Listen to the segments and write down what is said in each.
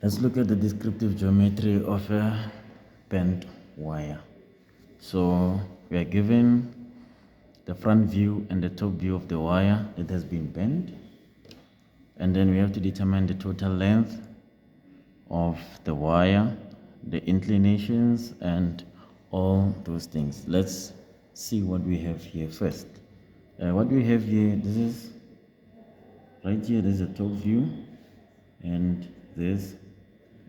Let's look at the descriptive geometry of a bent wire. So we are given the front view and the top view of the wire that has been bent, and then we have to determine the total length of the wire, the inclinations, and all those things. Let's see what we have here first. What we have here, this is right here, this is the top view, and this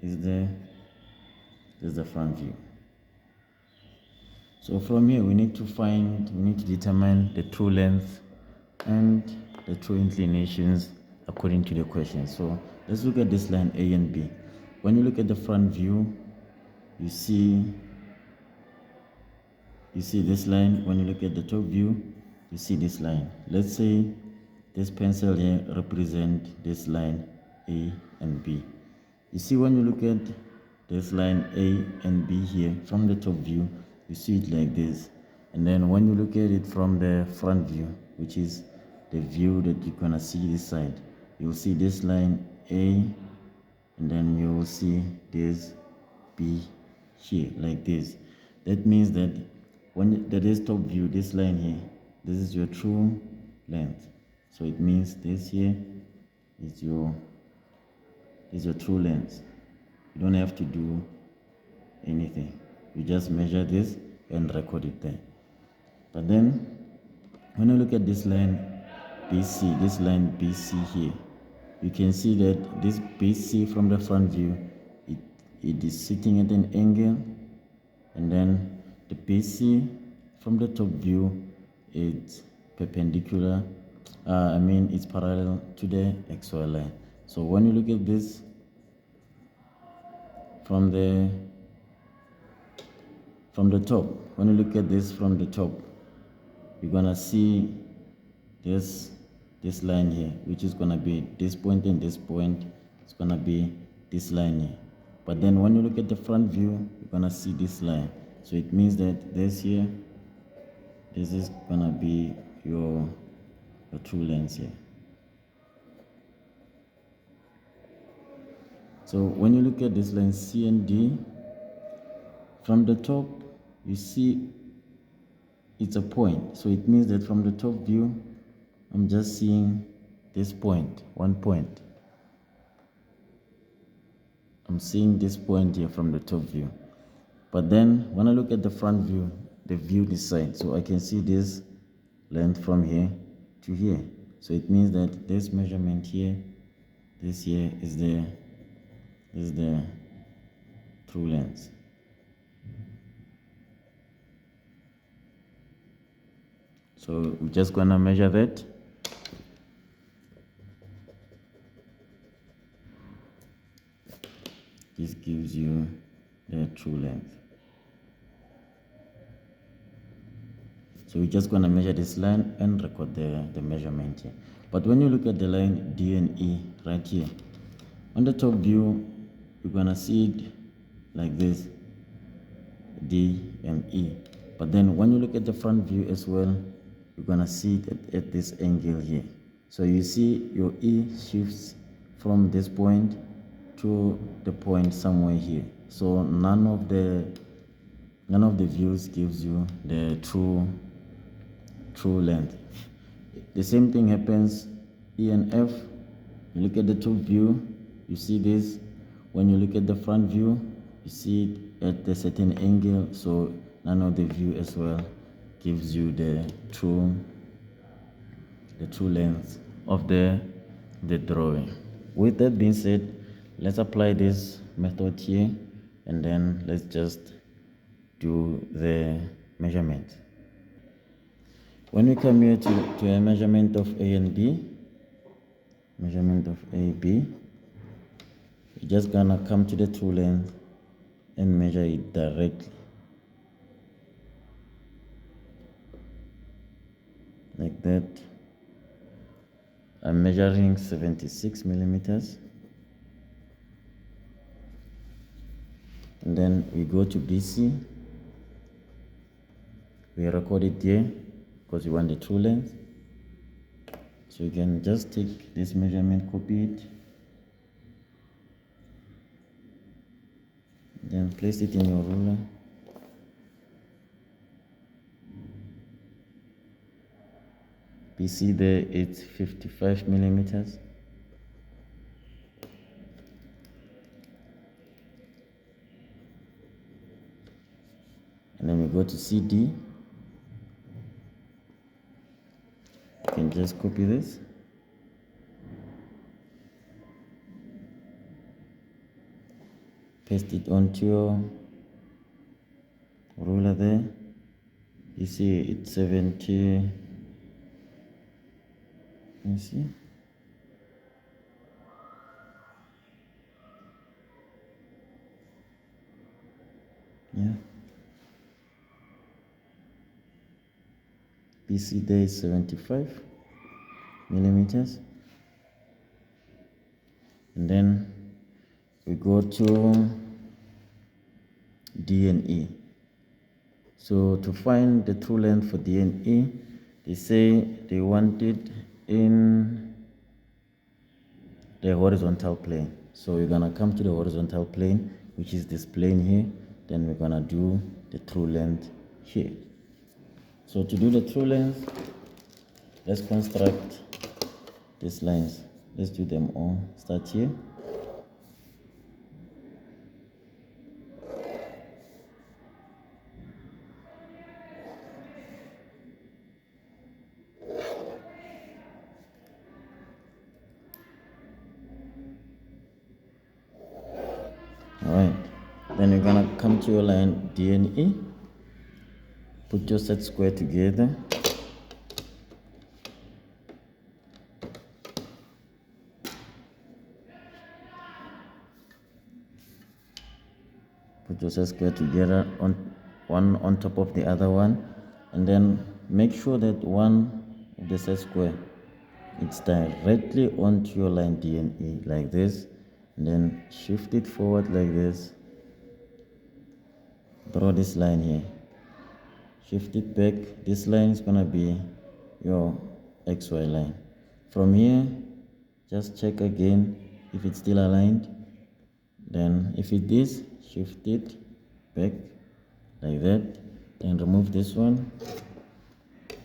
is the front view. So from here we need to determine the true length and the true inclinations according to the question. So let's look at this line A and B. When you look at the front view, you see this line. When you look at the top view, you see this line. Let's say this pencil here represents this line A and B. You see, when you look at this line A and B here from the top view, you see it like this. And then when you look at it from the front view, which is the view that you're gonna see this side, you'll see this line A, and then you will see this B here like this. That means that when the desktop view, this line here, this is your true length. So it means this here is your true length. You don't have to do anything. You just measure this and record it there. But then when you look at this line BC here, you can see that this BC from the front view, it is sitting at an angle, and then the BC from the top view, it's perpendicular, it's parallel to the XY line. So when you look at this from the top, when you look at this from the top, you're gonna see this line here, which is gonna be this point and this point. It's gonna be this line here. But then when you look at the front view, you're gonna see this line. So it means that this here, this is gonna be your true length here. So when you look at this line C and D, from the top, you see it's a point. So it means that from the top view, I'm just seeing this point, one point. I'm seeing this point here from the top view. But then when I look at the front view, the view this side, so I can see this length from here to here. So it means that this measurement here, this here is the true length. So we're just gonna measure that. This gives you the true length. So we're just gonna measure this line and record the measurement here. But when you look at the line D and E right here, on the top view, you're gonna see it like this, D and E. But then when you look at the front view as well, you're gonna see it at this angle here. So you see your E shifts from this point to the point somewhere here. So none of the views gives you the true length. The same thing happens E and F. You look at the top view, you see this. When you look at the front view, you see it at a certain angle, so none of the view as well gives you the true length of the drawing. With that being said, let's apply this method here, and then let's just do the measurement. When we come here to a measurement of A and B, measurement of A, B, we're just gonna come to the true length and measure it directly. Like that. I'm measuring 76 millimeters. And then we go to BC. We record it here because we want the true length. So you can just take this measurement, copy it, Then place it in your ruler. You see there it's 55 millimeters. And then we go to CD. You can just copy this. Paste it onto your ruler there. You see it's 70. You see? Yeah. PC there is 75 millimeters. And then we go to D and E. So to find the true length for D and E, they say they want it in the horizontal plane. So we're gonna come to the horizontal plane, which is this plane here. Then we're gonna do the true length here. So to do the true length, let's construct these lines. Let's do them all. Start here. Alright. Then you're gonna come to your line D and E. Put your set square together. Put your set square together on one on top of the other one, and then make sure that one of the set square it's directly onto your line D and E like this, and then shift it forward like this. Draw this line here. Shift it back. This line is gonna be your XY line. From here, just check again if it's still aligned. Then if it is, shift it back like that. Then remove this one.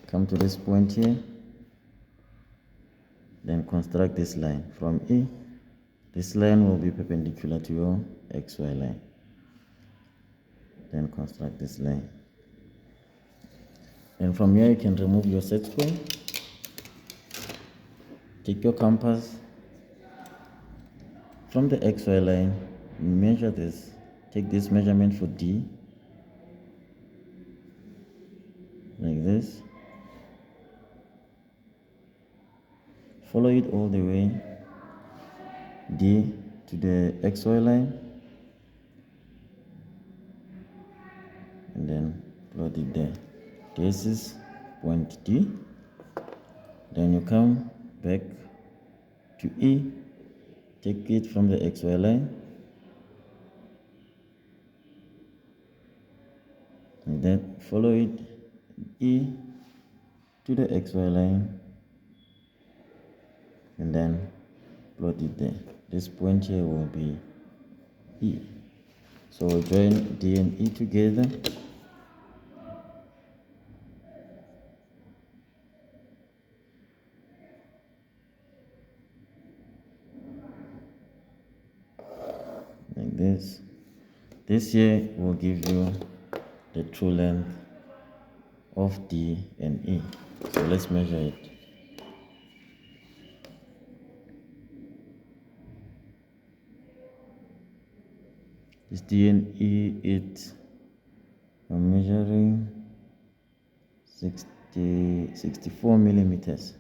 Come to this point here. Then construct this line. From E, this line will be perpendicular to your XY line. Then construct this line. And from here you can remove your set square. Take your compass. From the XY line, measure this. Take this measurement for D. Like this. Follow it all the way. D to the XY line. And then plot it there. This is point D. Then you come back to E. Take it from the XY line. And then follow it E to the XY line. And then plot it there. This point here will be E. So we'll join D and E together. Like this. This here will give you the true length of D and E. So let's measure it. This D and E, I'm measuring 64 millimeters.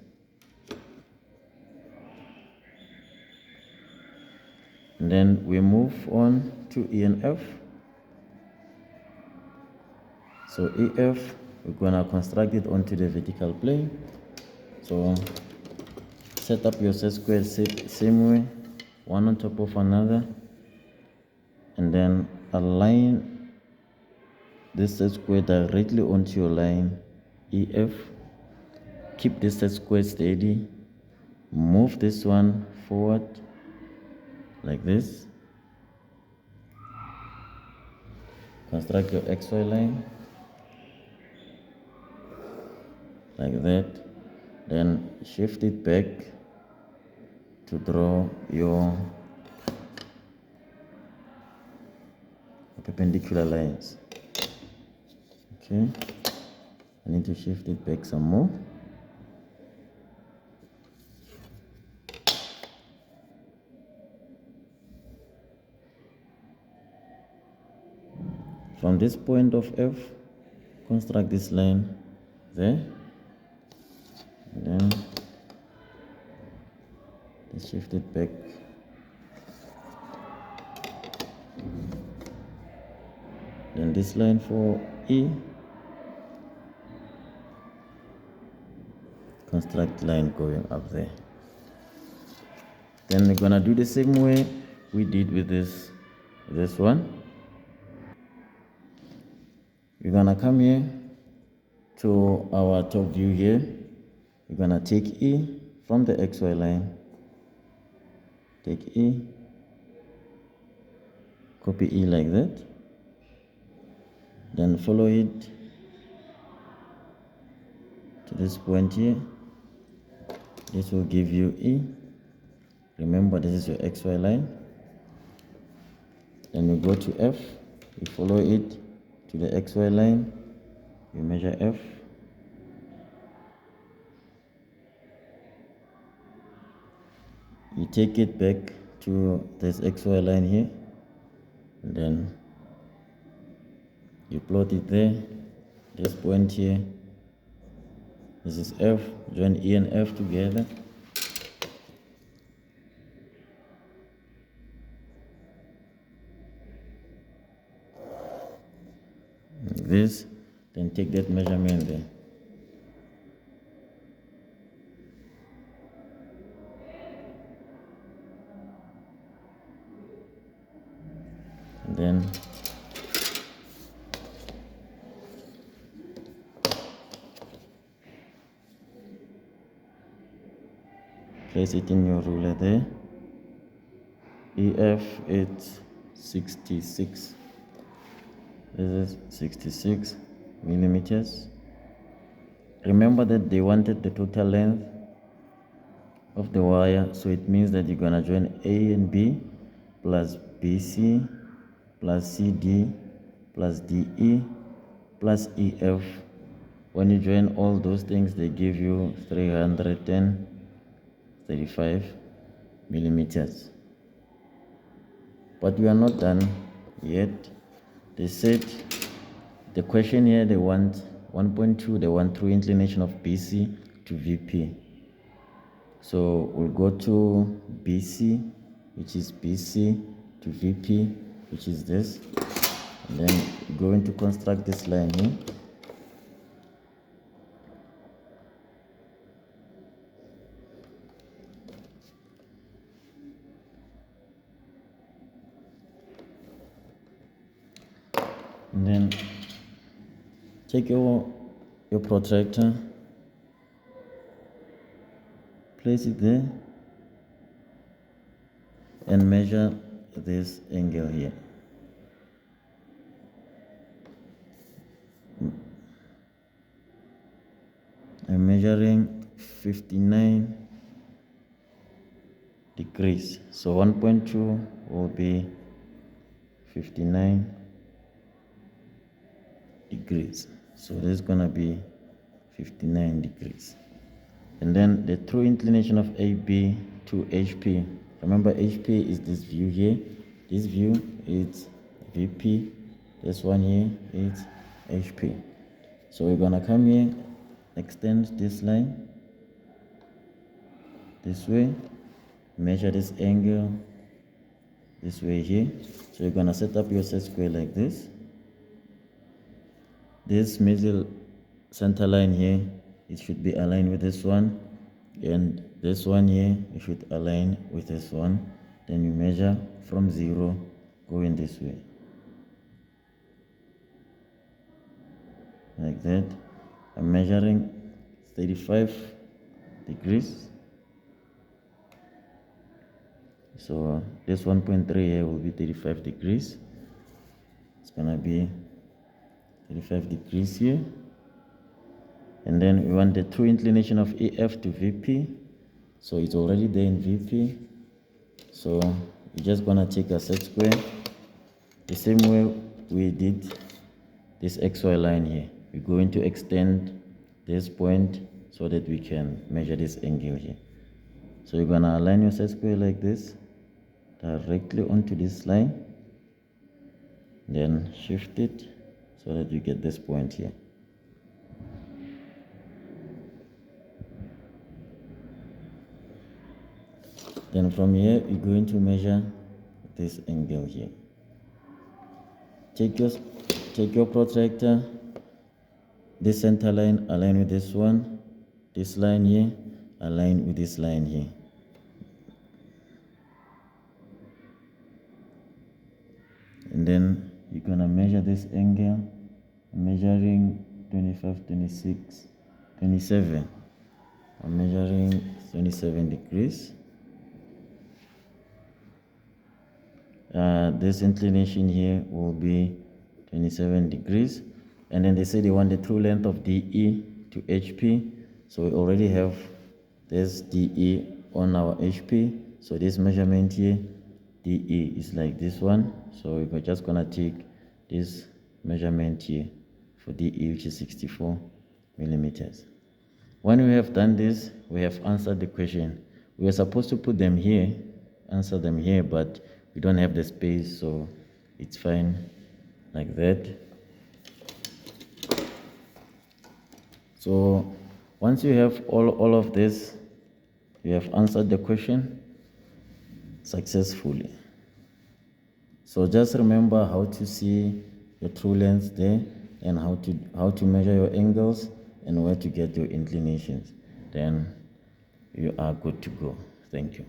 And then we move on to E and F. So EF, we're gonna construct it onto the vertical plane. So set up your set square same way, one on top of another, and then align this set square directly onto your line EF. Keep this set square steady. Move this one forward like this. construct your XY line like that, then shift it back to draw your perpendicular lines. Okay, I need to shift it back some more. From this point of F, construct this line there, and then shift it back. Then this line for E, construct line going up there. Then we're gonna do the same way we did with this one. We're gonna come here to our top view here. We're gonna take E from the XY line, take E, copy E like that, then follow it to this point here. This will give you E. Remember, this is your XY line. Then we go to F, we follow it to the XY line, we measure F. You take it back to this XY line here, and then you plot it there, this point here. This is F, join E and F together. Like this, then take that measurement there. And then place it in your ruler there. EF it's 66. This is 66 millimeters. Remember that they wanted the total length of the wire, so it means that you're gonna join A and B plus BC plus CD plus DE plus EF. When you join all those things, they give you 335 millimeters. But we are not done yet. They said the question here, they want 1.2, they want true inclination of BC to VP. So we'll go to BC, which is BC, to VP, which is this. And then we're going to construct this line here. And then take your protractor, place it there, and measure this angle here. I'm measuring 59 degrees. So 1.2 will be 59 degrees. So this is gonna be 59 degrees. And then the true inclination of AB to HP. Remember, HP is this view here. This view is VP. This one here is HP. So we're gonna come here, extend this line this way, measure this angle this way here. So you're gonna set up your set square like this. This middle center line here, it should be aligned with this one, and this one here, you should align with this one. Then you measure from 0 going this way like that. I'm measuring 35 degrees. So this 1.3 here will be 35 degrees. It's gonna be 35 degrees here. And then we want the true inclination of EF to VP. So it's already there in VP. So we're just gonna take a set square the same way we did this XY line here. We're going to extend this point so that we can measure this angle here. So you're gonna align your set square like this, directly onto this line, then shift it so that you get this point here. Then from here, you're going to measure this angle here. Take your protractor, this center line, align with this one, this line here, align with this line here. And then you're gonna measure this angle, measuring 25, 26, 27. I'm measuring 27 degrees. This inclination here will be 27 degrees. And then they say they want the true length of DE to HP. So we already have this DE on our HP. So this measurement here, DE is like this one. So we're just gonna take this measurement here for DE, which is 64 millimeters. When we have done this, we have answered the question. We are supposed to put them here, answer them here, but we don't have the space, so it's fine like that. So once you have all of this, you have answered the question successfully. So just remember how to see your true length there, and how to measure your angles and where to get your inclinations. Then you are good to go. Thank you.